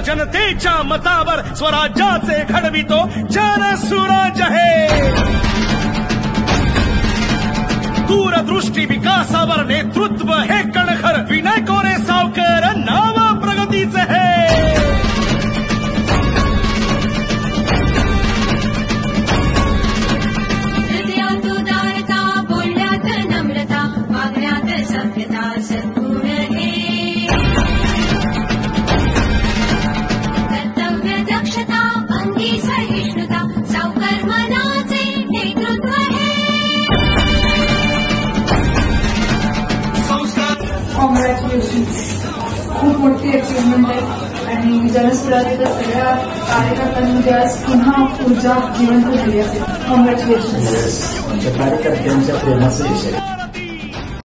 जनतेच्या मतावर स्वराज्याचे घडवितो जनसुराज हे. दूरदृष्टी विकासावर नेतृत्व हे कणखर विनय कोरे सावकर नाव प्रगतीचे हे. हृदयात उदारता, बोलण्यात नम्रता, वागण्यात सभ्यता, सद्गुण हे. कर्तव्य दक्षता, अंगी सहिष्णुता, सावकर मनाचे नेतृत्व हे. कॉंग्रॅच्युलेशन्स. खूप मोठी अचीव्हमेंट आहे आणि जनसुराज्याच्या सगळ्या कार्यकर्त्यांमध्ये आज पुन्हा ऊर्जा जिवंत झाली असेल. कॉंग्रॅच्युलेशन्स. आमच्या कार्यकर्त्यांच्या प्रेमाचा विषय.